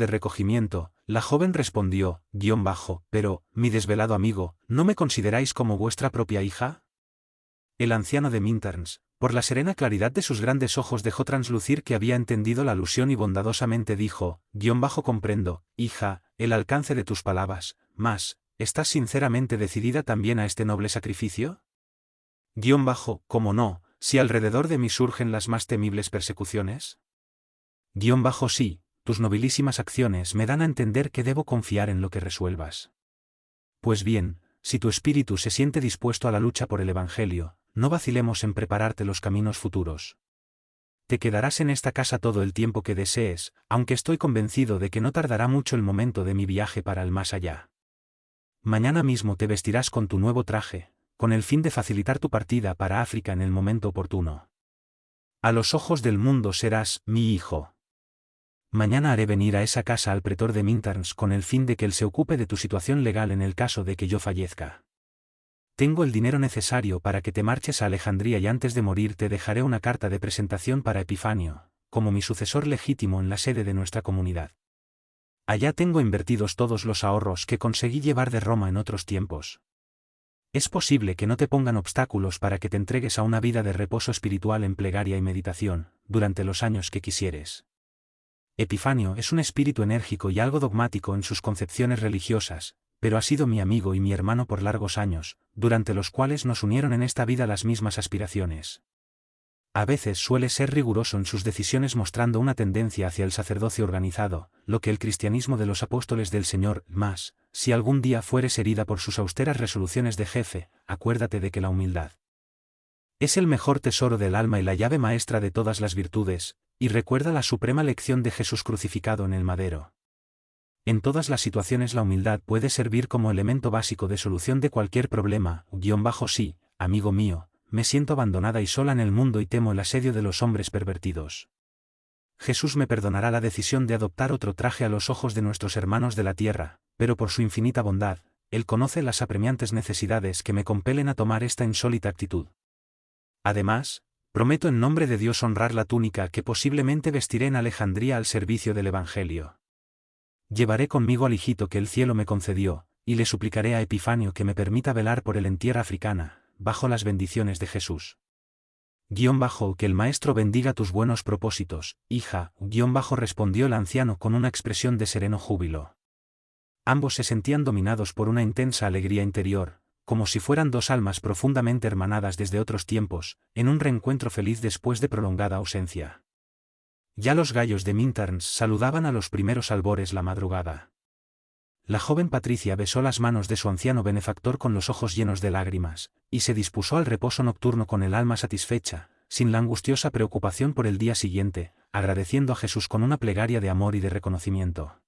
de recogimiento, la joven respondió, pero, mi desvelado amigo, ¿no me consideráis como vuestra propia hija? El anciano de Minturns, por la serena claridad de sus grandes ojos, dejó translucir que había entendido la alusión y bondadosamente dijo, comprendo, hija, el alcance de tus palabras, mas, ¿estás sinceramente decidida también a este noble sacrificio? ¿Cómo no, si alrededor de mí surgen las más temibles persecuciones? Sí, tus nobilísimas acciones me dan a entender que debo confiar en lo que resuelvas. Pues bien, si tu espíritu se siente dispuesto a la lucha por el Evangelio, no vacilemos en prepararte los caminos futuros. Te quedarás en esta casa todo el tiempo que desees, aunque estoy convencido de que no tardará mucho el momento de mi viaje para el más allá. Mañana mismo te vestirás con tu nuevo traje, con el fin de facilitar tu partida para África en el momento oportuno. A los ojos del mundo serás mi hijo. Mañana haré venir a esa casa al pretor de Minturns con el fin de que él se ocupe de tu situación legal en el caso de que yo fallezca. Tengo el dinero necesario para que te marches a Alejandría y antes de morir te dejaré una carta de presentación para Epifanio, como mi sucesor legítimo en la sede de nuestra comunidad. Allá tengo invertidos todos los ahorros que conseguí llevar de Roma en otros tiempos. Es posible que no te pongan obstáculos para que te entregues a una vida de reposo espiritual en plegaria y meditación, durante los años que quisieres. Epifanio es un espíritu enérgico y algo dogmático en sus concepciones religiosas, pero ha sido mi amigo y mi hermano por largos años, durante los cuales nos unieron en esta vida las mismas aspiraciones. A veces suele ser riguroso en sus decisiones mostrando una tendencia hacia el sacerdocio organizado, lo que el cristianismo de los apóstoles del Señor, mas, si algún día fueres herida por sus austeras resoluciones de jefe, acuérdate de que la humildad es el mejor tesoro del alma y la llave maestra de todas las virtudes, y recuerda la suprema lección de Jesús crucificado en el madero. En todas las situaciones la humildad puede servir como elemento básico de solución de cualquier problema, sí, amigo mío, me siento abandonada y sola en el mundo y temo el asedio de los hombres pervertidos. Jesús me perdonará la decisión de adoptar otro traje a los ojos de nuestros hermanos de la tierra, pero por su infinita bondad, Él conoce las apremiantes necesidades que me compelen a tomar esta insólita actitud. Además, prometo en nombre de Dios honrar la túnica que posiblemente vestiré en Alejandría al servicio del Evangelio. Llevaré conmigo al hijito que el cielo me concedió, y le suplicaré a Epifanio que me permita velar por él en tierra africana, bajo las bendiciones de Jesús. Que el Maestro bendiga tus buenos propósitos, hija, respondió el anciano con una expresión de sereno júbilo. Ambos se sentían dominados por una intensa alegría interior, como si fueran dos almas profundamente hermanadas desde otros tiempos, en un reencuentro feliz después de prolongada ausencia. Ya los gallos de Minturns saludaban a los primeros albores la madrugada. La joven Patricia besó las manos de su anciano benefactor con los ojos llenos de lágrimas, y se dispuso al reposo nocturno con el alma satisfecha, sin la angustiosa preocupación por el día siguiente, agradeciendo a Jesús con una plegaria de amor y de reconocimiento.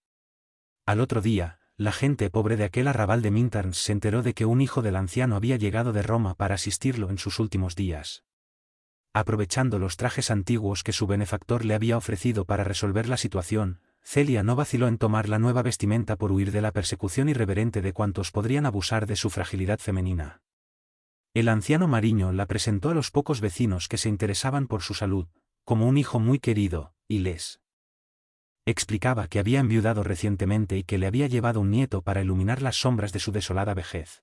Al otro día, la gente pobre de aquel arrabal de Minturns se enteró de que un hijo del anciano había llegado de Roma para asistirlo en sus últimos días. Aprovechando los trajes antiguos que su benefactor le había ofrecido para resolver la situación, Celia no vaciló en tomar la nueva vestimenta por huir de la persecución irreverente de cuantos podrían abusar de su fragilidad femenina. El anciano Mariño la presentó a los pocos vecinos que se interesaban por su salud, como un hijo muy querido, y les explicaba que había enviudado recientemente y que le había llevado un nieto para iluminar las sombras de su desolada vejez.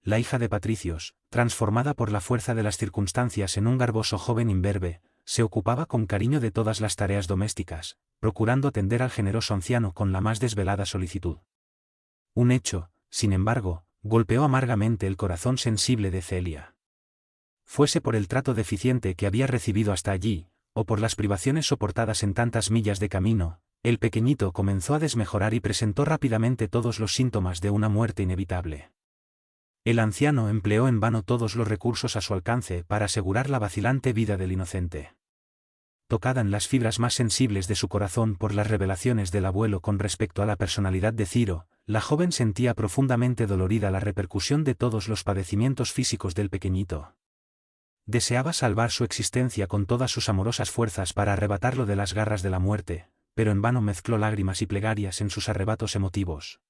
La hija de Patricios, transformada por la fuerza de las circunstancias en un garboso joven imberbe, se ocupaba con cariño de todas las tareas domésticas, procurando atender al generoso anciano con la más desvelada solicitud. Un hecho, sin embargo, golpeó amargamente el corazón sensible de Celia. Fuese por el trato deficiente que había recibido hasta allí, o por las privaciones soportadas en tantas millas de camino, el pequeñito comenzó a desmejorar y presentó rápidamente todos los síntomas de una muerte inevitable. El anciano empleó en vano todos los recursos a su alcance para asegurar la vacilante vida del inocente. Tocada en las fibras más sensibles de su corazón por las revelaciones del abuelo con respecto a la personalidad de Ciro, la joven sentía profundamente dolorida la repercusión de todos los padecimientos físicos del pequeñito. Deseaba salvar su existencia con todas sus amorosas fuerzas para arrebatarlo de las garras de la muerte, pero en vano mezcló lágrimas y plegarias en sus arrebatos emotivos.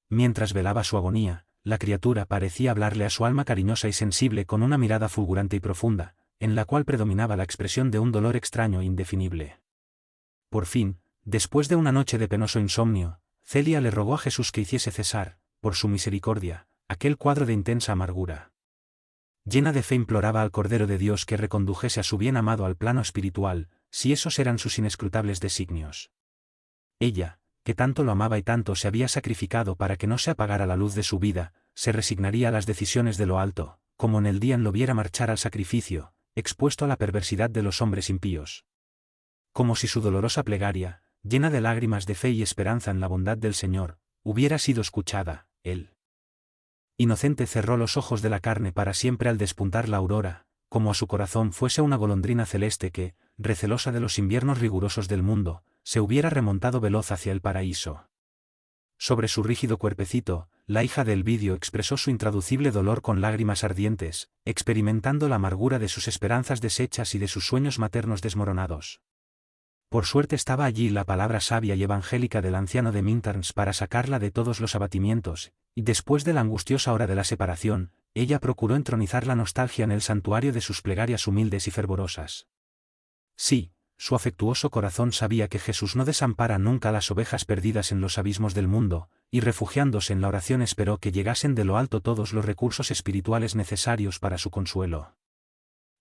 Mientras velaba su agonía, la criatura parecía hablarle a su alma cariñosa y sensible con una mirada fulgurante y profunda, en la cual predominaba la expresión de un dolor extraño e indefinible. Por fin, Después de una noche de penoso insomnio, Celia le rogó a Jesús que hiciese cesar, por su misericordia, aquel cuadro de intensa amargura. Llena de fe imploraba al Cordero de Dios que recondujese a su bien amado al plano espiritual, si esos eran sus inescrutables designios. Ella, que tanto lo amaba y tanto se había sacrificado para que no se apagara la luz de su vida, se resignaría a las decisiones de lo alto, como en el día en lo viera marchar al sacrificio, expuesto a la perversidad de los hombres impíos. Como si su dolorosa plegaria, llena de lágrimas de fe y esperanza en la bondad del Señor, hubiera sido escuchada, él. Inocente cerró los ojos de la carne para siempre al despuntar la aurora, como a su corazón fuese una golondrina celeste que, recelosa de los inviernos rigurosos del mundo, se hubiera remontado veloz hacia el paraíso. Sobre su rígido cuerpecito, la hija de Elvidio expresó su intraducible dolor con lágrimas ardientes, experimentando la amargura de sus esperanzas deshechas y de sus sueños maternos desmoronados. Por suerte estaba allí la palabra sabia y evangélica del anciano de Minturns para sacarla de todos los abatimientos, y después de la angustiosa hora de la separación, ella procuró entronizar la nostalgia en el santuario de sus plegarias humildes y fervorosas. Sí, su afectuoso corazón sabía que Jesús no desampara nunca a las ovejas perdidas en los abismos del mundo, y refugiándose en la oración esperó que llegasen de lo alto todos los recursos espirituales necesarios para su consuelo.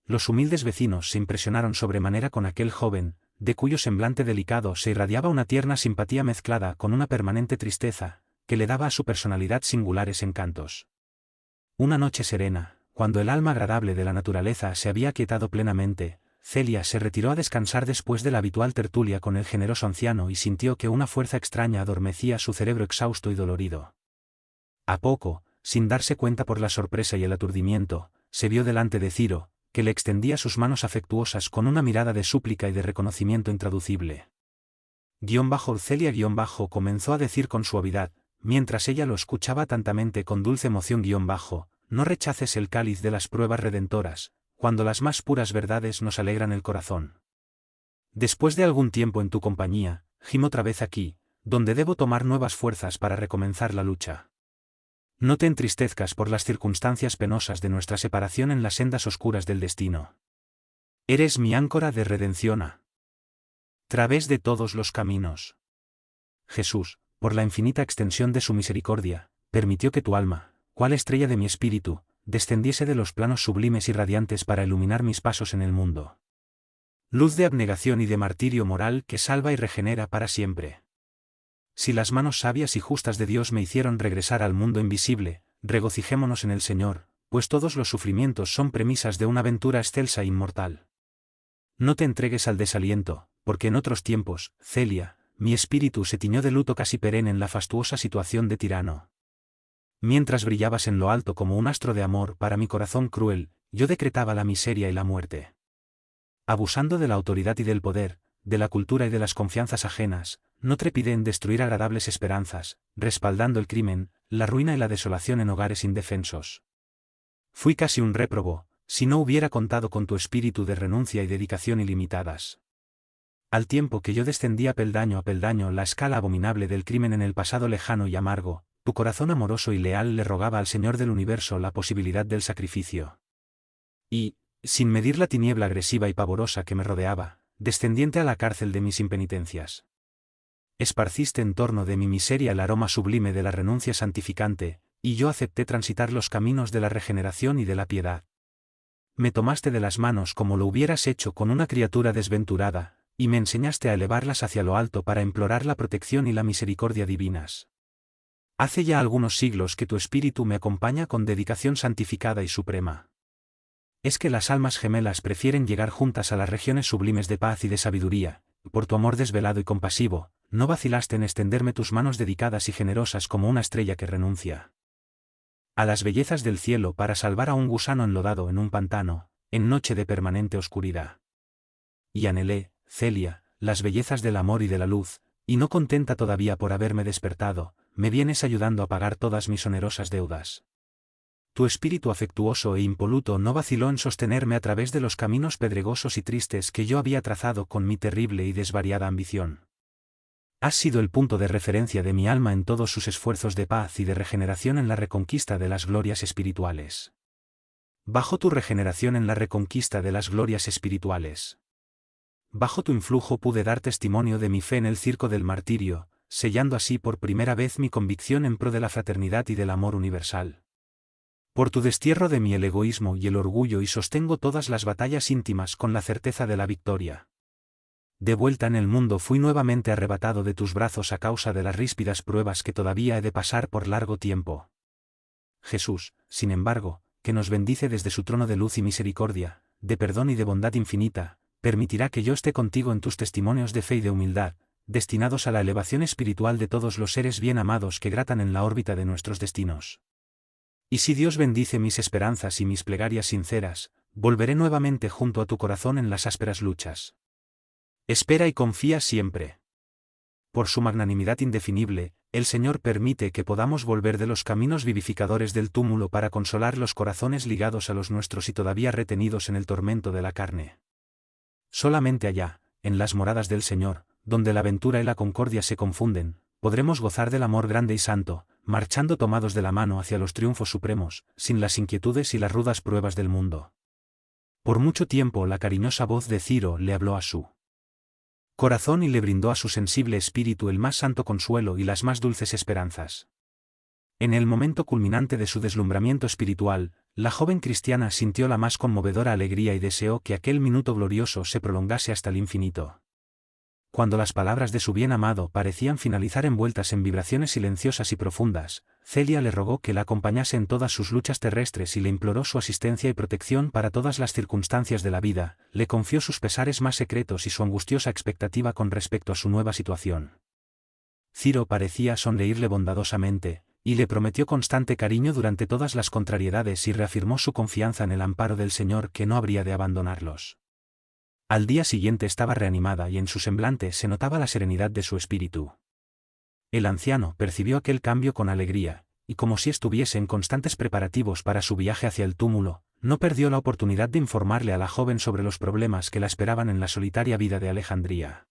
Los humildes vecinos se impresionaron sobremanera con aquel joven, de cuyo semblante delicado se irradiaba una tierna simpatía mezclada con una permanente tristeza, que le daba a su personalidad singulares encantos. Una noche serena, cuando el alma agradable de la naturaleza se había quietado plenamente, Celia se retiró a descansar después de la habitual tertulia con el generoso anciano y sintió que una fuerza extraña adormecía su cerebro exhausto y dolorido. A poco, sin darse cuenta por la sorpresa y el aturdimiento, se vio delante de Ciro, que le extendía sus manos afectuosas con una mirada de súplica y de reconocimiento intraducible. Celia comenzó a decir con suavidad, mientras ella lo escuchaba atentamente con dulce emoción no rechaces el cáliz de las pruebas redentoras, cuando las más puras verdades nos alegran el corazón. Después de algún tiempo en tu compañía, gimo otra vez aquí, donde debo tomar nuevas fuerzas para recomenzar la lucha. No te entristezcas por las circunstancias penosas de nuestra separación en las sendas oscuras del destino. Eres mi áncora de redención a través de todos los caminos. Jesús, por la infinita extensión de su misericordia, permitió que tu alma, cual estrella de mi espíritu, descendiese de los planos sublimes y radiantes para iluminar mis pasos en el mundo. Luz de abnegación y de martirio moral que salva y regenera para siempre. Si las manos sabias y justas de Dios me hicieron regresar al mundo invisible, regocijémonos en el Señor, pues todos los sufrimientos son premisas de una aventura excelsa e inmortal. No te entregues al desaliento, porque en otros tiempos, Celia, mi espíritu se tiñó de luto casi perenne en la fastuosa situación de tirano. Mientras brillabas en lo alto como un astro de amor para mi corazón cruel, yo decretaba la miseria y la muerte. Abusando de la autoridad y del poder, de la cultura y de las confianzas ajenas, no trepidé en destruir agradables esperanzas, respaldando el crimen, la ruina y la desolación en hogares indefensos. Fui casi un réprobo, si no hubiera contado con tu espíritu de renuncia y dedicación ilimitadas. Al tiempo que yo descendía peldaño a peldaño la escala abominable del crimen en el pasado lejano y amargo, tu corazón amoroso y leal le rogaba al Señor del universo la posibilidad del sacrificio. Y, sin medir la tiniebla agresiva y pavorosa que me rodeaba, descendiente a la cárcel de mis impenitencias, esparciste en torno de mi miseria el aroma sublime de la renuncia santificante, y yo acepté transitar los caminos de la regeneración y de la piedad. Me tomaste de las manos como lo hubieras hecho con una criatura desventurada, y me enseñaste a elevarlas hacia lo alto para implorar la protección y la misericordia divinas. Hace ya algunos siglos que tu espíritu me acompaña con dedicación santificada y suprema. Es que las almas gemelas prefieren llegar juntas a las regiones sublimes de paz y de sabiduría. Por tu amor desvelado y compasivo, no vacilaste en extenderme tus manos dedicadas y generosas como una estrella que renuncia a las bellezas del cielo para salvar a un gusano enlodado en un pantano, en noche de permanente oscuridad. Y anhelé, Celia, las bellezas del amor y de la luz, y no contenta todavía por haberme despertado, me vienes ayudando a pagar todas mis onerosas deudas. Tu espíritu afectuoso e impoluto no vaciló en sostenerme a través de los caminos pedregosos y tristes que yo había trazado con mi terrible y desvariada ambición. Has sido el punto de referencia de mi alma en todos sus esfuerzos de paz y de regeneración en la reconquista de las glorias espirituales. Bajo tu regeneración en la reconquista de las glorias espirituales. bajo tu influjo pude dar testimonio de mi fe en el circo del martirio, sellando así por primera vez mi convicción en pro de la fraternidad y del amor universal. Por tu destierro de mí el egoísmo y el orgullo y sostengo todas las batallas íntimas con la certeza de la victoria. De vuelta en el mundo fui nuevamente arrebatado de tus brazos a causa de las ríspidas pruebas que todavía he de pasar por largo tiempo. Jesús, sin embargo, que nos bendice desde su trono de luz y misericordia, de perdón y de bondad infinita, permitirá que yo esté contigo en tus testimonios de fe y de humildad, destinados a la elevación espiritual de todos los seres bien amados que gratan en la órbita de nuestros destinos. Y si Dios bendice mis esperanzas y mis plegarias sinceras, volveré nuevamente junto a tu corazón en las ásperas luchas. Espera y confía siempre. Por su magnanimidad indefinible, el Señor permite que podamos volver de los caminos vivificadores del túmulo para consolar los corazones ligados a los nuestros y todavía retenidos en el tormento de la carne. Solamente allá, en las moradas del Señor, donde la ventura y la concordia se confunden, podremos gozar del amor grande y santo, marchando tomados de la mano hacia los triunfos supremos, sin las inquietudes y las rudas pruebas del mundo. Por mucho tiempo la cariñosa voz de Ciro le habló a su corazón y le brindó a su sensible espíritu el más santo consuelo y las más dulces esperanzas. En el momento culminante de su deslumbramiento espiritual, la joven cristiana sintió la más conmovedora alegría y deseó que aquel minuto glorioso se prolongase hasta el infinito. Cuando las palabras de su bien amado parecían finalizar envueltas en vibraciones silenciosas y profundas, Celia le rogó que la acompañase en todas sus luchas terrestres y le imploró su asistencia y protección para todas las circunstancias de la vida, le confió sus pesares más secretos y su angustiosa expectativa con respecto a su nueva situación. Ciro parecía sonreírle bondadosamente, y le prometió constante cariño durante todas las contrariedades y reafirmó su confianza en el amparo del Señor que no habría de abandonarlos. Al día siguiente estaba reanimada y en su semblante se notaba la serenidad de su espíritu. El anciano percibió aquel cambio con alegría, y como si estuviese en constantes preparativos para su viaje hacia el túmulo, no perdió la oportunidad de informarle a la joven sobre los problemas que la esperaban en la solitaria vida de Alejandría.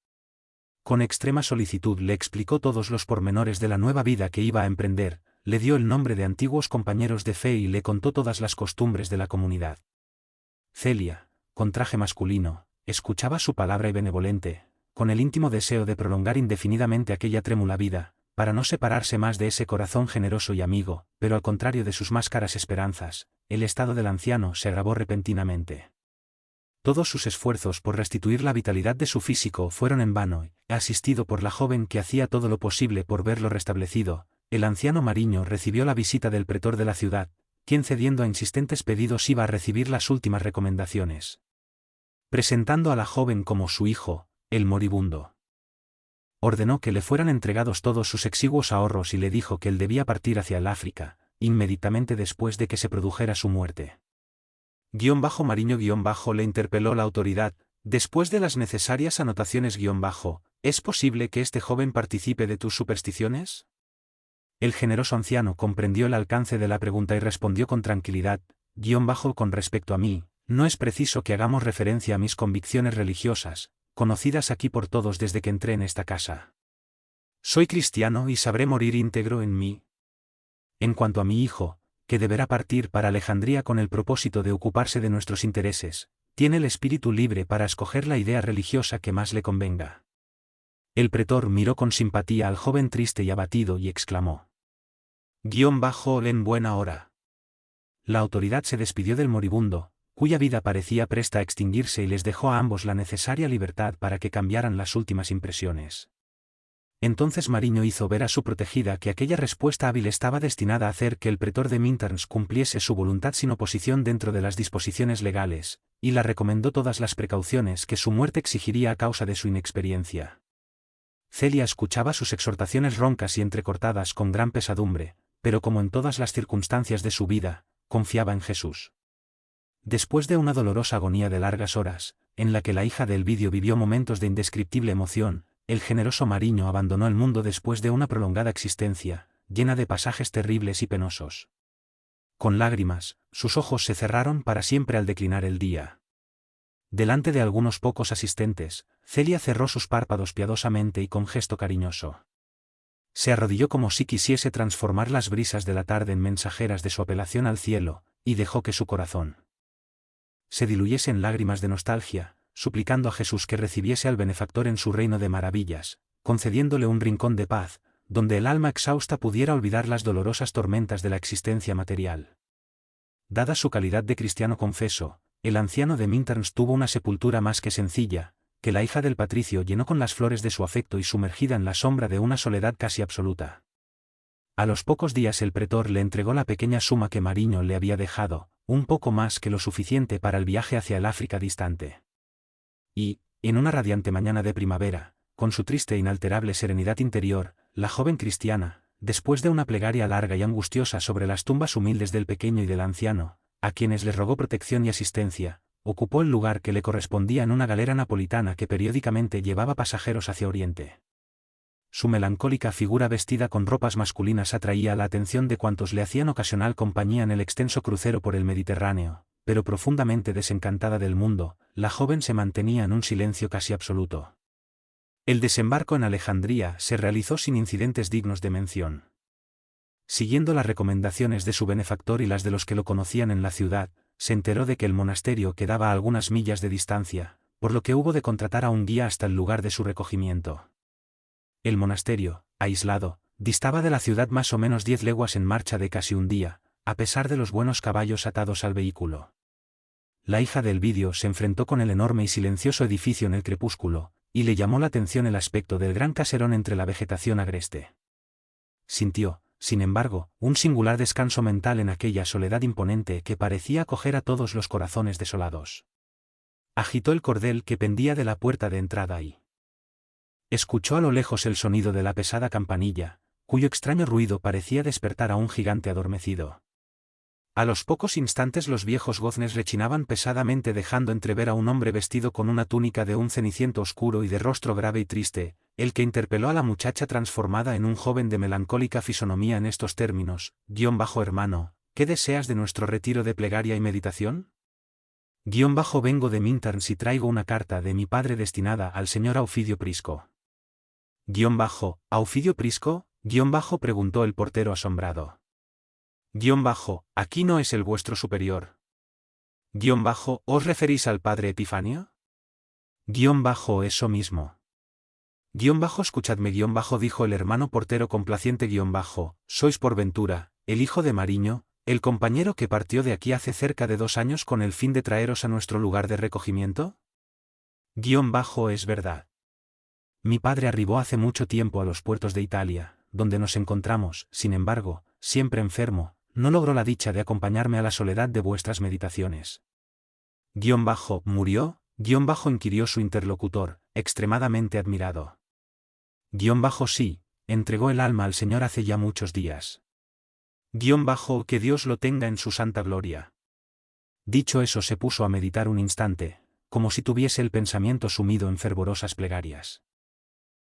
Con extrema solicitud le explicó todos los pormenores de la nueva vida que iba a emprender, le dio el nombre de antiguos compañeros de fe y le contó todas las costumbres de la comunidad. Celia, con traje masculino, escuchaba su palabra y benevolente, con el íntimo deseo de prolongar indefinidamente aquella trémula vida, para no separarse más de ese corazón generoso y amigo, pero al contrario de sus más caras esperanzas, el estado del anciano se agravó repentinamente. Todos sus esfuerzos por restituir la vitalidad de su físico fueron en vano, y, asistido por la joven que hacía todo lo posible por verlo restablecido, el anciano Mariño recibió la visita del pretor de la ciudad, quien cediendo a insistentes pedidos iba a recibir las últimas recomendaciones. Presentando a la joven como su hijo, el moribundo, ordenó que le fueran entregados todos sus exiguos ahorros y le dijo que él debía partir hacia el África, inmediatamente después de que se produjera su muerte. Mariño le interpeló la autoridad, después de las necesarias anotaciones ¿es posible que este joven participe de tus supersticiones? El generoso anciano comprendió el alcance de la pregunta y respondió con tranquilidad, con respecto a mí, no es preciso que hagamos referencia a mis convicciones religiosas, conocidas aquí por todos desde que entré en esta casa. Soy cristiano y sabré morir íntegro en mí. En cuanto a mi hijo, que deberá partir para Alejandría con el propósito de ocuparse de nuestros intereses, tiene el espíritu libre para escoger la idea religiosa que más le convenga. El pretor miró con simpatía al joven triste y abatido y exclamó: en buena hora. La autoridad se despidió del moribundo, cuya vida parecía presta a extinguirse y les dejó a ambos la necesaria libertad para que cambiaran las últimas impresiones. Entonces Mariño hizo ver a su protegida que aquella respuesta hábil estaba destinada a hacer que el pretor de Minturns cumpliese su voluntad sin oposición dentro de las disposiciones legales, y la recomendó todas las precauciones que su muerte exigiría a causa de su inexperiencia. Celia escuchaba sus exhortaciones roncas y entrecortadas con gran pesadumbre, pero como en todas las circunstancias de su vida, confiaba en Jesús. Después de una dolorosa agonía de largas horas, en la que la hija de Elvidio vivió momentos de indescriptible emoción, el generoso Mariño abandonó el mundo después de una prolongada existencia, llena de pasajes terribles y penosos. Con lágrimas, sus ojos se cerraron para siempre al declinar el día. Delante de algunos pocos asistentes, Celia cerró sus párpados piadosamente y con gesto cariñoso. Se arrodilló como si quisiese transformar las brisas de la tarde en mensajeras de su apelación al cielo, y dejó que su corazón se diluyese en lágrimas de nostalgia, suplicando a Jesús que recibiese al benefactor en su reino de maravillas, concediéndole un rincón de paz, donde el alma exhausta pudiera olvidar las dolorosas tormentas de la existencia material. Dada su calidad de cristiano confeso, el anciano de Minterns tuvo una sepultura más que sencilla, que la hija del patricio llenó con las flores de su afecto y sumergida en la sombra de una soledad casi absoluta. A los pocos días el pretor le entregó la pequeña suma que Mariño le había dejado, un poco más que lo suficiente para el viaje hacia el África distante. Y, en una radiante mañana de primavera, con su triste e inalterable serenidad interior, la joven cristiana, después de una plegaria larga y angustiosa sobre las tumbas humildes del pequeño y del anciano, a quienes les rogó protección y asistencia, ocupó el lugar que le correspondía en una galera napolitana que periódicamente llevaba pasajeros hacia Oriente. Su melancólica figura vestida con ropas masculinas atraía la atención de cuantos le hacían ocasional compañía en el extenso crucero por el Mediterráneo, pero profundamente desencantada del mundo, la joven se mantenía en un silencio casi absoluto. El desembarco en Alejandría se realizó sin incidentes dignos de mención. Siguiendo las recomendaciones de su benefactor y las de los que lo conocían en la ciudad, se enteró de que el monasterio quedaba a algunas millas de distancia, por lo que hubo de contratar a un guía hasta el lugar de su recogimiento. El monasterio, aislado, distaba de la ciudad más o menos 10 leguas en marcha de casi un día, a pesar de los buenos caballos atados al vehículo. La hija de Elvidio se enfrentó con el enorme y silencioso edificio en el crepúsculo, y le llamó la atención el aspecto del gran caserón entre la vegetación agreste. Sintió, sin embargo, un singular descanso mental en aquella soledad imponente que parecía acoger a todos los corazones desolados. Agitó el cordel que pendía de la puerta de entrada y escuchó a lo lejos el sonido de la pesada campanilla, cuyo extraño ruido parecía despertar a un gigante adormecido. A los pocos instantes los viejos goznes rechinaban pesadamente dejando entrever a un hombre vestido con una túnica de un ceniciento oscuro y de rostro grave y triste, el que interpeló a la muchacha transformada en un joven de melancólica fisonomía en estos términos: hermano, ¿qué deseas de nuestro retiro de plegaria y meditación? Vengo de Minterns y traigo una carta de mi padre destinada al señor Aufidio Prisco. ¿Aufidio Prisco? Preguntó el portero asombrado. Aquí no es el vuestro superior. ¿Os referís al padre Epifanio? Eso mismo. Escuchadme dijo el hermano portero complaciente ¿sois por ventura el hijo de Mariño, el compañero que partió de aquí hace cerca de 2 años con el fin de traeros a nuestro lugar de recogimiento? Es verdad. Mi padre arribó hace mucho tiempo a los puertos de Italia, donde nos encontramos, sin embargo, siempre enfermo, no logró la dicha de acompañarme a la soledad de vuestras meditaciones. ¿Murió? Inquirió su interlocutor, extremadamente admirado. Sí, entregó el alma al Señor hace ya muchos días. Que Dios lo tenga en su santa gloria. Dicho eso se puso a meditar un instante, como si tuviese el pensamiento sumido en fervorosas plegarias.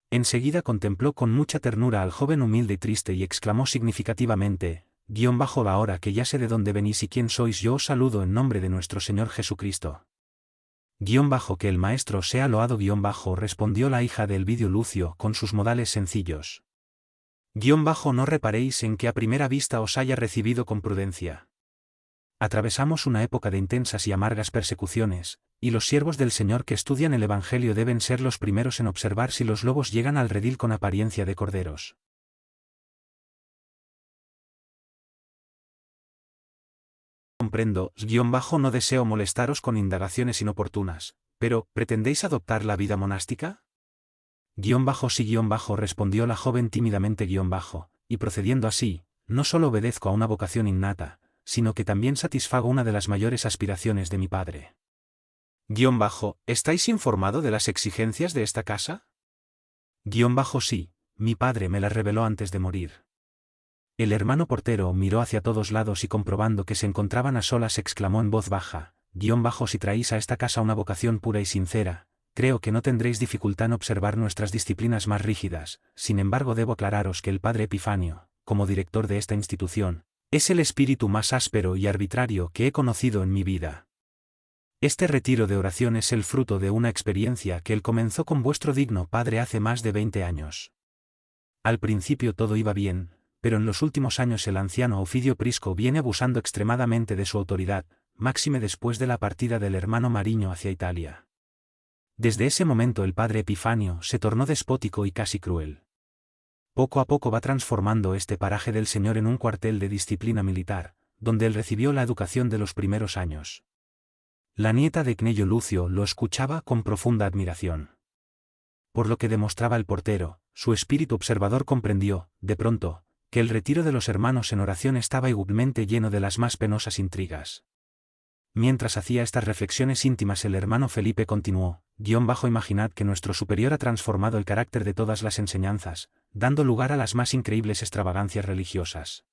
Enseguida contempló con mucha ternura al joven humilde y triste y exclamó significativamente: ahora que ya sé de dónde venís y quién sois, yo os saludo en nombre de nuestro Señor Jesucristo. Que el maestro sea loado respondió la hija de Elvidio Lucio con sus modales sencillos. No reparéis en que a primera vista os haya recibido con prudencia. Atravesamos una época de intensas y amargas persecuciones, y los siervos del Señor que estudian el Evangelio deben ser los primeros en observar si los lobos llegan al redil con apariencia de corderos. Comprendo, no deseo molestaros con indagaciones inoportunas, pero, ¿pretendéis adoptar la vida monástica? Sí, respondió la joven tímidamente y procediendo así, no solo obedezco a una vocación innata, sino que también satisfago una de las mayores aspiraciones de mi padre. ¿Estáis informado de las exigencias de esta casa? Sí, mi padre me las reveló antes de morir. El hermano portero miró hacia todos lados y comprobando que se encontraban a solas exclamó en voz baja: si traéis a esta casa una vocación pura y sincera, creo que no tendréis dificultad en observar nuestras disciplinas más rígidas. Sin embargo, debo aclararos que el padre Epifanio, como director de esta institución, es el espíritu más áspero y arbitrario que he conocido en mi vida. Este retiro de oración es el fruto de una experiencia que él comenzó con vuestro digno padre hace más de 20 años. Al principio todo iba bien, pero en los últimos años el anciano Aufidio Prisco viene abusando extremadamente de su autoridad, máxime después de la partida del hermano Mariño hacia Italia. Desde ese momento el padre Epifanio se tornó despótico y casi cruel. Poco a poco va transformando este paraje del Señor en un cuartel de disciplina militar, donde él recibió la educación de los primeros años. La nieta de Cnello Lucio lo escuchaba con profunda admiración. Por lo que demostraba el portero, su espíritu observador comprendió, de pronto, que el retiro de los hermanos en oración estaba igualmente lleno de las más penosas intrigas. Mientras hacía estas reflexiones íntimas el hermano Felipe continuó, imaginad que nuestro superior ha transformado el carácter de todas las enseñanzas, dando lugar a las más increíbles extravagancias religiosas.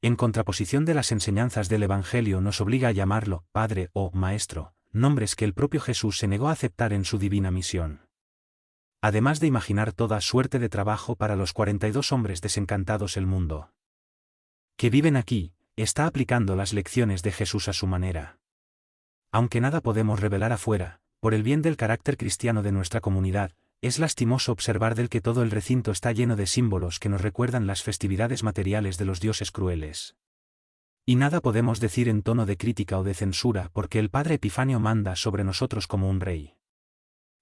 En contraposición de las enseñanzas del Evangelio nos obliga a llamarlo, Padre o Maestro, nombres que el propio Jesús se negó a aceptar en su divina misión. Además de imaginar toda suerte de trabajo para los 42 hombres desencantados el mundo que viven aquí, está aplicando las lecciones de Jesús a su manera. Aunque nada podemos revelar afuera, por el bien del carácter cristiano de nuestra comunidad, es lastimoso observar del que todo el recinto está lleno de símbolos que nos recuerdan las festividades materiales de los dioses crueles. Y nada podemos decir en tono de crítica o de censura porque el padre Epifanio manda sobre nosotros como un rey.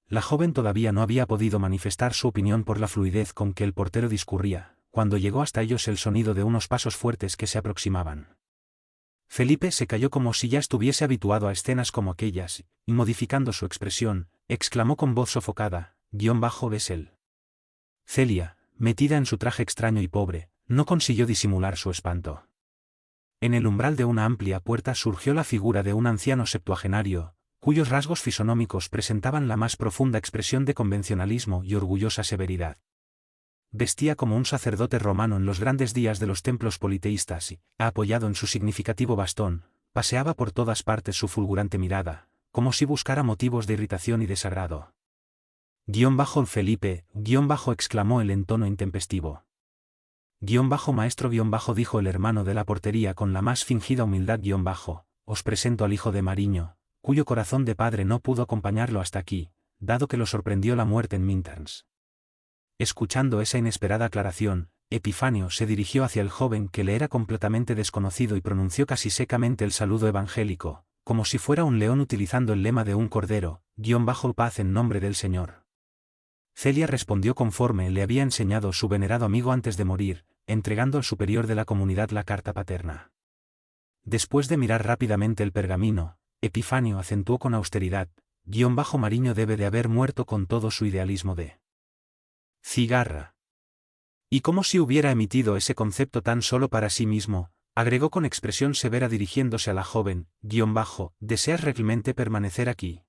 La joven todavía no había podido manifestar su opinión por la fluidez con que el portero discurría, cuando llegó hasta ellos el sonido de unos pasos fuertes que se aproximaban. Felipe se calló como si ya estuviese habituado a escenas como aquellas, y modificando su expresión, exclamó con voz sofocada, ves él. Celia, metida en su traje extraño y pobre, no consiguió disimular su espanto. En el umbral de una amplia puerta surgió la figura de un anciano septuagenario, cuyos rasgos fisonómicos presentaban la más profunda expresión de convencionalismo y orgullosa severidad. Vestía como un sacerdote romano en los grandes días de los templos politeístas y, apoyado en su significativo bastón, paseaba por todas partes su fulgurante mirada, como si buscara motivos de irritación y desagrado. Felipe, exclamó él en tono intempestivo. Maestro, dijo el hermano de la portería con la más fingida humildad, os presento al hijo de Mariño, cuyo corazón de padre no pudo acompañarlo hasta aquí, dado que lo sorprendió la muerte en Minterns. Escuchando esa inesperada aclaración, Epifanio se dirigió hacia el joven que le era completamente desconocido y pronunció casi secamente el saludo evangélico, como si fuera un león utilizando el lema de un cordero, paz en nombre del Señor. Celia respondió conforme le había enseñado su venerado amigo antes de morir, entregando al superior de la comunidad la carta paterna. Después de mirar rápidamente el pergamino, Epifanio acentuó con austeridad, Mariño debe de haber muerto con todo su idealismo de cigarra. Y como si hubiera emitido ese concepto tan solo para sí mismo, agregó con expresión severa dirigiéndose a la joven, ¿deseas realmente permanecer aquí?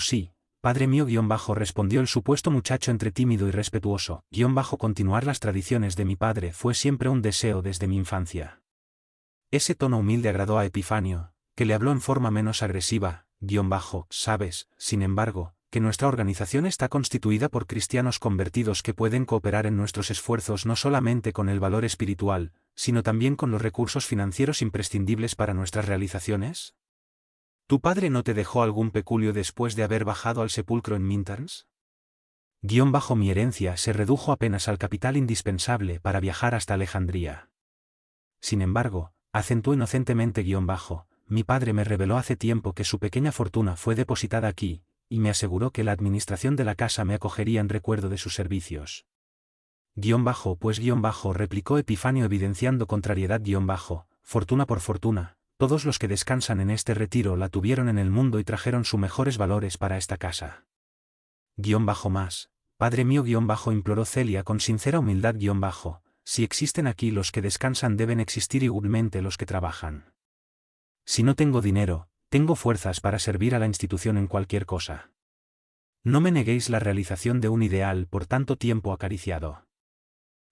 Sí, padre mío, respondió el supuesto muchacho entre tímido y respetuoso, continuar las tradiciones de mi padre fue siempre un deseo desde mi infancia. Ese tono humilde agradó a Epifanio, que le habló en forma menos agresiva, sabes, sin embargo, que nuestra organización está constituida por cristianos convertidos que pueden cooperar en nuestros esfuerzos no solamente con el valor espiritual, sino también con los recursos financieros imprescindibles para nuestras realizaciones. ¿Tu padre no te dejó algún peculio después de haber bajado al sepulcro en Minterns? Mi herencia se redujo apenas al capital indispensable para viajar hasta Alejandría. Sin embargo, acentuó inocentemente mi padre me reveló hace tiempo que su pequeña fortuna fue depositada aquí, y me aseguró que la administración de la casa me acogería en recuerdo de sus servicios. Replicó Epifanio evidenciando contrariedad fortuna por fortuna, todos los que descansan en este retiro la tuvieron en el mundo y trajeron sus mejores valores para esta casa. Más, padre mío imploró Celia con sincera humildad si existen aquí los que descansan deben existir igualmente los que trabajan. Si no tengo dinero, tengo fuerzas para servir a la institución en cualquier cosa. No me neguéis la realización de un ideal por tanto tiempo acariciado.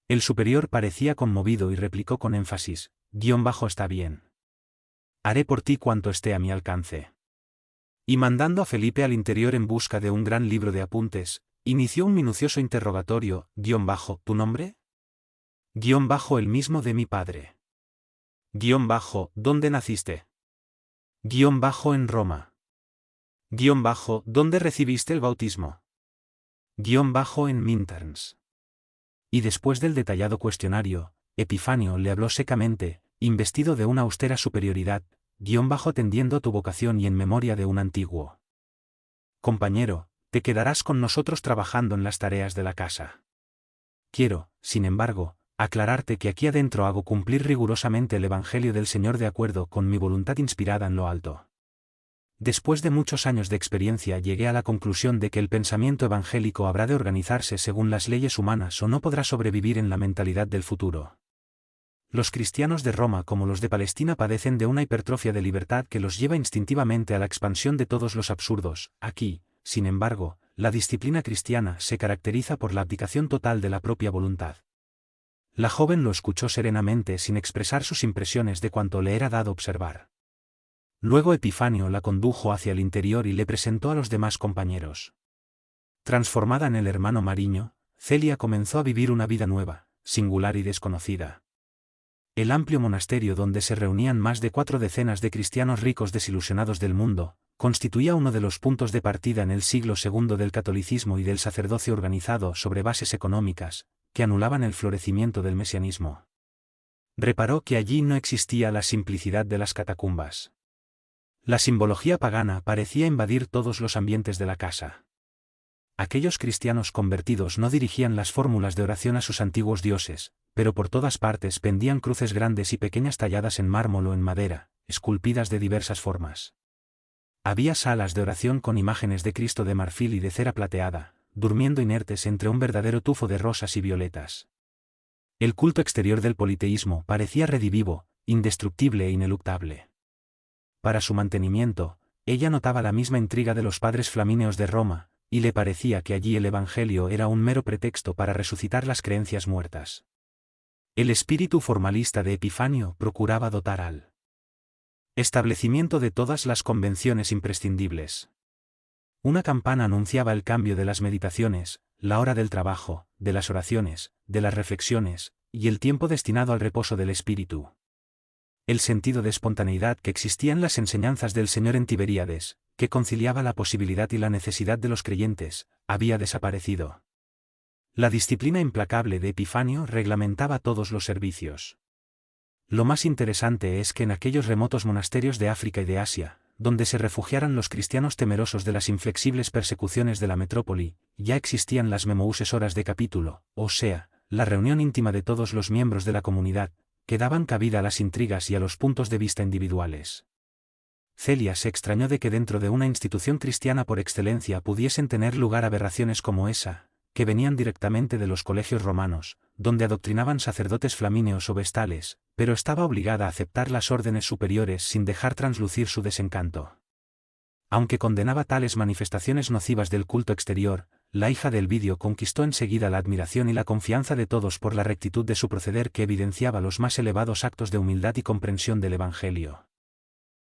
El superior parecía conmovido y replicó con énfasis, está bien. Haré por ti cuanto esté a mi alcance. Y mandando a Felipe al interior en busca de un gran libro de apuntes, inició un minucioso interrogatorio, ¿tu nombre? El mismo de mi padre. ¿Dónde naciste? En Roma. ¿Dónde recibiste el bautismo? En Minterns. Y después del detallado cuestionario, Epifanio le habló secamente, investido de una austera superioridad, atendiendo a tu vocación y en memoria de un antiguo compañero, te quedarás con nosotros trabajando en las tareas de la casa. Quiero, sin embargo, aclararte que aquí adentro hago cumplir rigurosamente el Evangelio del Señor de acuerdo con mi voluntad inspirada en lo alto. Después de muchos años de experiencia llegué a la conclusión de que el pensamiento evangélico habrá de organizarse según las leyes humanas o no podrá sobrevivir en la mentalidad del futuro. Los cristianos de Roma como los de Palestina padecen de una hipertrofia de libertad que los lleva instintivamente a la expansión de todos los absurdos. Aquí, sin embargo, la disciplina cristiana se caracteriza por la abdicación total de la propia voluntad. La joven lo escuchó serenamente sin expresar sus impresiones de cuanto le era dado observar. Luego Epifanio la condujo hacia el interior y le presentó a los demás compañeros. Transformada en el hermano Mariño, Celia comenzó a vivir una vida nueva, singular y desconocida. El amplio monasterio donde se reunían más de 4 decenas de cristianos ricos desilusionados del mundo, constituía uno de los puntos de partida en el siglo II del catolicismo y del sacerdocio organizado sobre bases económicas, que anulaban el florecimiento del mesianismo. Reparó que allí no existía la simplicidad de las catacumbas. La simbología pagana parecía invadir todos los ambientes de la casa. Aquellos cristianos convertidos no dirigían las fórmulas de oración a sus antiguos dioses, pero por todas partes pendían cruces grandes y pequeñas talladas en mármol o en madera, esculpidas de diversas formas. Había salas de oración con imágenes de Cristo de marfil y de cera plateada, durmiendo inertes entre un verdadero tufo de rosas y violetas. El culto exterior del politeísmo parecía redivivo, indestructible e ineluctable. Para su mantenimiento, ella notaba la misma intriga de los padres flamíneos de Roma, y le parecía que allí el Evangelio era un mero pretexto para resucitar las creencias muertas. El espíritu formalista de Epifanio procuraba dotar al establecimiento de todas las convenciones imprescindibles. Una campana anunciaba el cambio de las meditaciones, la hora del trabajo, de las oraciones, de las reflexiones, y el tiempo destinado al reposo del espíritu. El sentido de espontaneidad que existía en las enseñanzas del Señor en Tiberíades, que conciliaba la posibilidad y la necesidad de los creyentes, había desaparecido. La disciplina implacable de Epifanio reglamentaba todos los servicios. Lo más interesante es que en aquellos remotos monasterios de África y de Asia, donde se refugiaran los cristianos temerosos de las inflexibles persecuciones de la metrópoli, ya existían las memouses horas de capítulo, o sea, la reunión íntima de todos los miembros de la comunidad, que daban cabida a las intrigas y a los puntos de vista individuales. Celia se extrañó de que dentro de una institución cristiana por excelencia pudiesen tener lugar aberraciones como esa, que venían directamente de los colegios romanos, donde adoctrinaban sacerdotes flamíneos o vestales, pero estaba obligada a aceptar las órdenes superiores sin dejar translucir su desencanto. Aunque condenaba tales manifestaciones nocivas del culto exterior, la hija de Elvidio conquistó enseguida la admiración y la confianza de todos por la rectitud de su proceder que evidenciaba los más elevados actos de humildad y comprensión del Evangelio.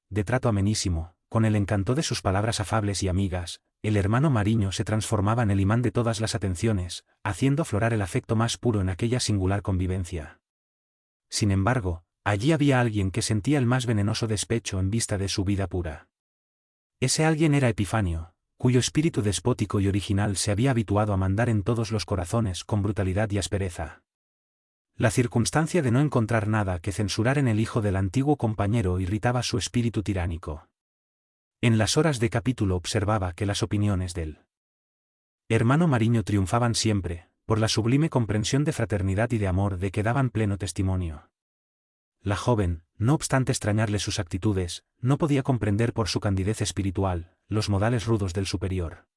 De trato amenísimo, con el encanto de sus palabras afables y amigas, el hermano Mariño se transformaba en el imán de todas las atenciones, haciendo aflorar el afecto más puro en aquella singular convivencia. Sin embargo, allí había alguien que sentía el más venenoso despecho en vista de su vida pura. Ese alguien era Epifanio, cuyo espíritu despótico y original se había habituado a mandar en todos los corazones con brutalidad y aspereza. La circunstancia de no encontrar nada que censurar en el hijo del antiguo compañero irritaba su espíritu tiránico. En las horas de capítulo observaba que las opiniones del hermano Mariño triunfaban siempre, por la sublime comprensión de fraternidad y de amor de que daban pleno testimonio. La joven, no obstante extrañarle sus actitudes, no podía comprender por su candidez espiritual, los modales rudos del superior.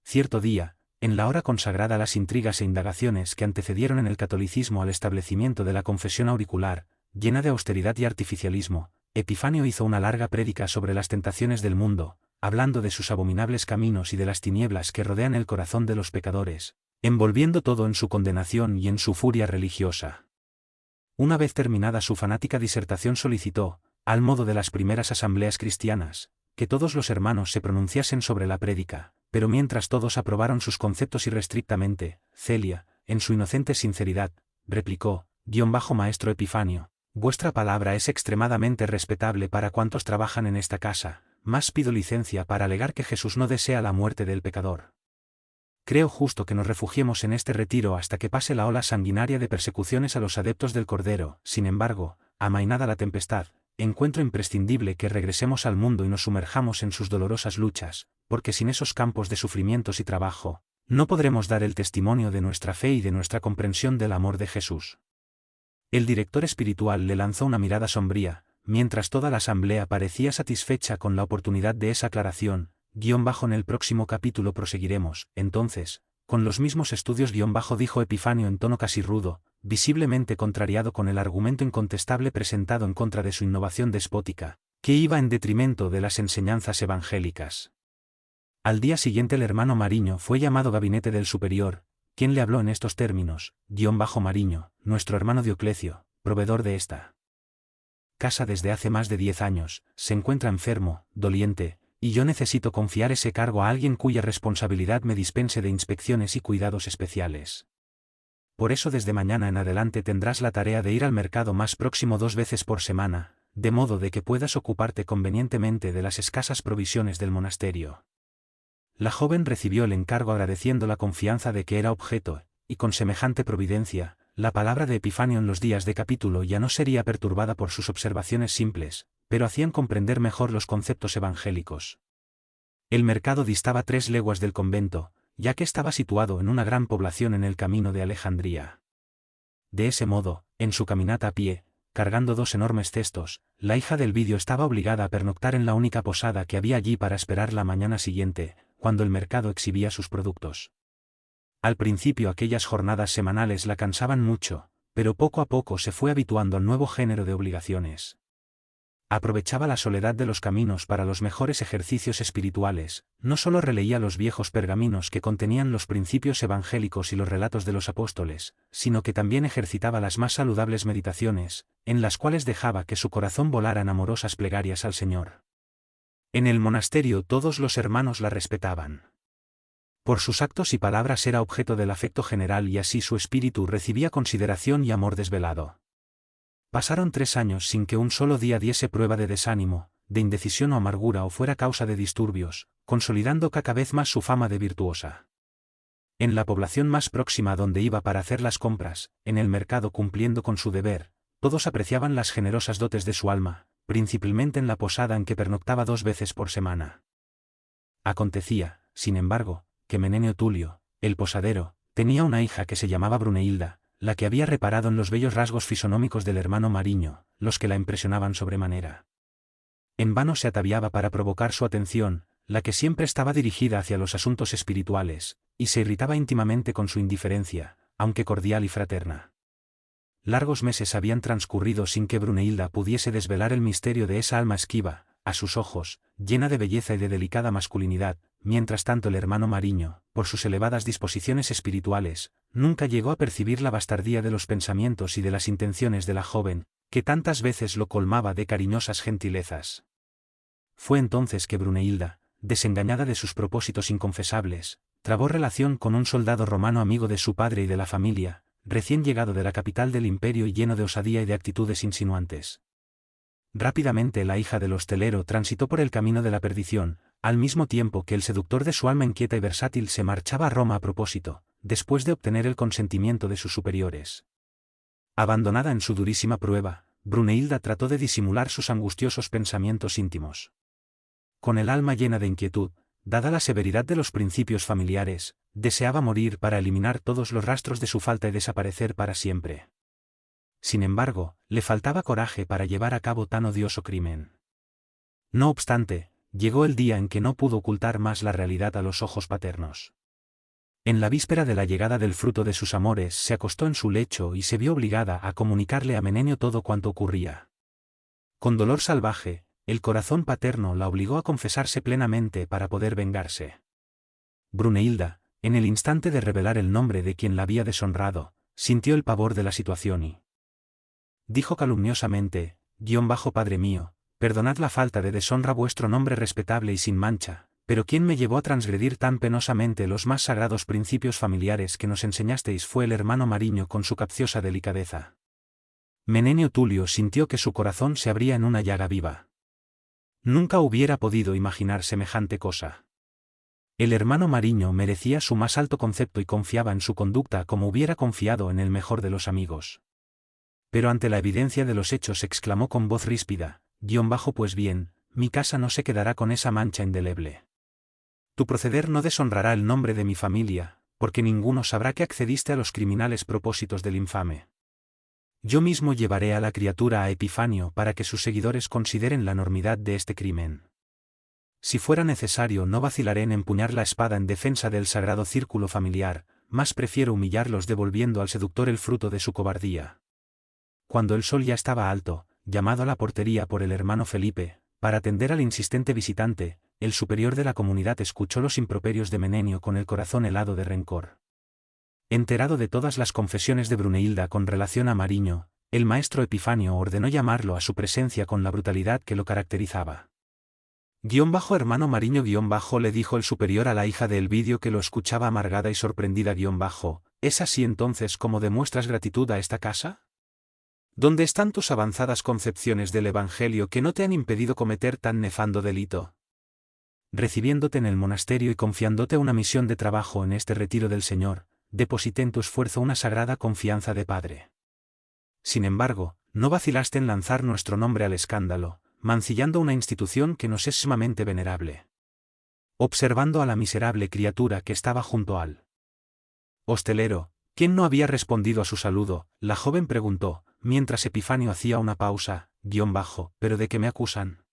Cierto día, en la hora consagrada a las intrigas e indagaciones que antecedieron en el catolicismo al establecimiento de la confesión auricular, llena de austeridad y artificialismo, Epifanio hizo una larga prédica sobre las tentaciones del mundo, hablando de sus abominables caminos y de las tinieblas que rodean el corazón de los pecadores, envolviendo todo en su condenación y en su furia religiosa. Una vez terminada su fanática disertación solicitó, al modo de las primeras asambleas cristianas, que todos los hermanos se pronunciasen sobre la prédica, pero mientras todos aprobaron sus conceptos irrestrictamente, Celia, en su inocente sinceridad, replicó, Maestro Epifanio, vuestra palabra es extremadamente respetable para cuantos trabajan en esta casa, mas pido licencia para alegar que Jesús no desea la muerte del pecador. Creo justo que nos refugiemos en este retiro hasta que pase la ola sanguinaria de persecuciones a los adeptos del Cordero. Sin embargo, amainada la tempestad, encuentro imprescindible que regresemos al mundo y nos sumerjamos en sus dolorosas luchas, porque sin esos campos de sufrimientos y trabajo, no podremos dar el testimonio de nuestra fe y de nuestra comprensión del amor de Jesús. El director espiritual le lanzó una mirada sombría, mientras toda la asamblea parecía satisfecha con la oportunidad de esa aclaración. En el próximo capítulo proseguiremos, entonces, con los mismos estudios. Dijo Epifanio en tono casi rudo, visiblemente contrariado con el argumento incontestable presentado en contra de su innovación despótica, que iba en detrimento de las enseñanzas evangélicas. Al día siguiente el hermano Mariño fue llamado gabinete del superior, quien le habló en estos términos: Mariño, nuestro hermano Dioclecio, proveedor de esta casa desde hace más de 10 años, se encuentra enfermo, doliente, y yo necesito confiar ese cargo a alguien cuya responsabilidad me dispense de inspecciones y cuidados especiales. Por eso desde mañana en adelante tendrás la tarea de ir al mercado más próximo 2 veces por semana, de modo de que puedas ocuparte convenientemente de las escasas provisiones del monasterio. La joven recibió el encargo agradeciendo la confianza de que era objeto, y con semejante providencia, la palabra de Epifanio en los días de capítulo ya no sería perturbada por sus observaciones simples, pero hacían comprender mejor los conceptos evangélicos. El mercado distaba 3 leguas del convento, ya que estaba situado en una gran población en el camino de Alejandría. De ese modo, en su caminata a pie, cargando 2 enormes cestos, la hija del vidio estaba obligada a pernoctar en la única posada que había allí para esperar la mañana siguiente, cuando el mercado exhibía sus productos. Al principio aquellas jornadas semanales la cansaban mucho, pero poco a poco se fue habituando al nuevo género de obligaciones. Aprovechaba la soledad de los caminos para los mejores ejercicios espirituales, no solo releía los viejos pergaminos que contenían los principios evangélicos y los relatos de los apóstoles, sino que también ejercitaba las más saludables meditaciones, en las cuales dejaba que su corazón volara en amorosas plegarias al Señor. En el monasterio todos los hermanos la respetaban. Por sus actos y palabras era objeto del afecto general y así su espíritu recibía consideración y amor desvelado. Pasaron 3 años sin que un solo día diese prueba de desánimo, de indecisión o amargura o fuera causa de disturbios, consolidando cada vez más su fama de virtuosa. En la población más próxima donde iba para hacer las compras, en el mercado cumpliendo con su deber, todos apreciaban las generosas dotes de su alma, principalmente en la posada en que pernoctaba 2 veces por semana. Acontecía, sin embargo, que Menenio Tulio, el posadero, tenía una hija que se llamaba Bruneilda, la que había reparado en los bellos rasgos fisonómicos del hermano Mariño, los que la impresionaban sobremanera. En vano se ataviaba para provocar su atención, la que siempre estaba dirigida hacia los asuntos espirituales, y se irritaba íntimamente con su indiferencia, aunque cordial y fraterna. Largos meses habían transcurrido sin que Bruneilda pudiese desvelar el misterio de esa alma esquiva, a sus ojos, llena de belleza y de delicada masculinidad. Mientras tanto el hermano Mariño, por sus elevadas disposiciones espirituales, nunca llegó a percibir la bastardía de los pensamientos y de las intenciones de la joven, que tantas veces lo colmaba de cariñosas gentilezas. Fue entonces que Bruneilda, desengañada de sus propósitos inconfesables, trabó relación con un soldado romano amigo de su padre y de la familia, recién llegado de la capital del imperio y lleno de osadía y de actitudes insinuantes. Rápidamente la hija del hostelero transitó por el camino de la perdición, al mismo tiempo que el seductor de su alma inquieta y versátil se marchaba a Roma a propósito, después de obtener el consentimiento de sus superiores. Abandonada en su durísima prueba, Bruneilda trató de disimular sus angustiosos pensamientos íntimos. Con el alma llena de inquietud, dada la severidad de los principios familiares, deseaba morir para eliminar todos los rastros de su falta y desaparecer para siempre. Sin embargo, le faltaba coraje para llevar a cabo tan odioso crimen. No obstante, llegó el día en que no pudo ocultar más la realidad a los ojos paternos. En la víspera de la llegada del fruto de sus amores se acostó en su lecho y se vio obligada a comunicarle a Menenio todo cuanto ocurría. Con dolor salvaje, el corazón paterno la obligó a confesarse plenamente para poder vengarse. Bruneilda, en el instante de revelar el nombre de quien la había deshonrado, sintió el pavor de la situación y dijo calumniosamente: Padre mío, perdonad la falta de deshonra vuestro nombre respetable y sin mancha, pero quien me llevó a transgredir tan penosamente los más sagrados principios familiares que nos enseñasteis fue el hermano Mariño con su capciosa delicadeza. Menenio Tulio sintió que su corazón se abría en una llaga viva. Nunca hubiera podido imaginar semejante cosa. El hermano Mariño merecía su más alto concepto y confiaba en su conducta como hubiera confiado en el mejor de los amigos. Pero ante la evidencia de los hechos exclamó con voz ríspida: pues bien, mi casa no se quedará con esa mancha indeleble. Tu proceder no deshonrará el nombre de mi familia, porque ninguno sabrá que accediste a los criminales propósitos del infame. Yo mismo llevaré a la criatura a Epifanio para que sus seguidores consideren la enormidad de este crimen. Si fuera necesario, no vacilaré en empuñar la espada en defensa del sagrado círculo familiar, más prefiero humillarlos devolviendo al seductor el fruto de su cobardía. Cuando el sol ya estaba alto, llamado a la portería por el hermano Felipe, para atender al insistente visitante, el superior de la comunidad escuchó los improperios de Menenio con el corazón helado de rencor. Enterado de todas las confesiones de Brunehilda con relación a Mariño, el maestro Epifanio ordenó llamarlo a su presencia con la brutalidad que lo caracterizaba. Hermano Mariño le dijo el superior a la hija de Elvidio que lo escuchaba amargada y sorprendida ¿es así entonces como demuestras gratitud a esta casa? ¿Dónde están tus avanzadas concepciones del Evangelio que no te han impedido cometer tan nefando delito? Recibiéndote en el monasterio y confiándote una misión de trabajo en este retiro del Señor, deposité en tu esfuerzo una sagrada confianza de padre. Sin embargo, no vacilaste en lanzar nuestro nombre al escándalo, mancillando una institución que nos es sumamente venerable. Observando a la miserable criatura que estaba junto al hostelero, quien no había respondido a su saludo, la joven preguntó, mientras Epifanio hacía una pausa, ¿pero de qué me acusan?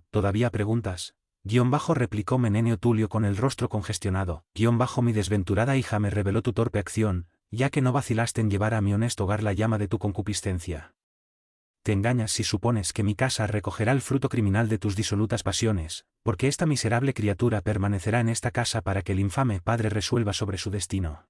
¿Todavía preguntas? Replicó Menenio Tulio con el rostro congestionado, mi desventurada hija me reveló tu torpe acción, ya que no vacilaste en llevar a mi honesto hogar la llama de tu concupiscencia. Te engañas si supones que mi casa recogerá el fruto criminal de tus disolutas pasiones, porque esta miserable criatura permanecerá en esta casa para que el infame padre resuelva sobre su destino.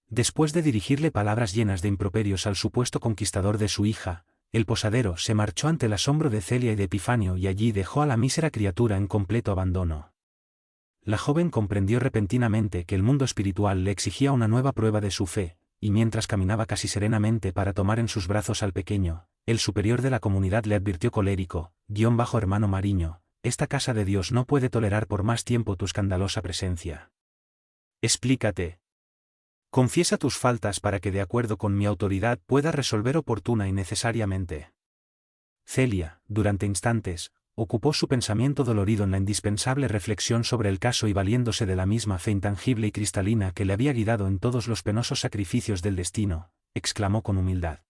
Después de dirigirle palabras llenas de improperios al supuesto conquistador de su hija, el posadero se marchó ante el asombro de Celia y de Epifanio y allí dejó a la mísera criatura en completo abandono. La joven comprendió repentinamente que el mundo espiritual le exigía una nueva prueba de su fe, y mientras caminaba casi serenamente para tomar en sus brazos al pequeño, el superior de la comunidad le advirtió colérico, hermano Mariño, esta casa de Dios no puede tolerar por más tiempo tu escandalosa presencia. Explícate. Confiesa tus faltas para que de acuerdo con mi autoridad pueda resolver oportuna y necesariamente. Celia, durante instantes, ocupó su pensamiento dolorido en la indispensable reflexión sobre el caso y valiéndose de la misma fe intangible y cristalina que le había guiado en todos los penosos sacrificios del destino, exclamó con humildad.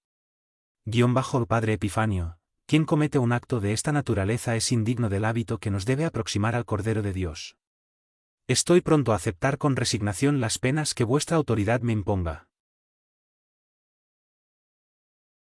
Padre Epifanio, quien comete un acto de esta naturaleza es indigno del hábito que nos debe aproximar al Cordero de Dios. Estoy pronto a aceptar con resignación las penas que vuestra autoridad me imponga.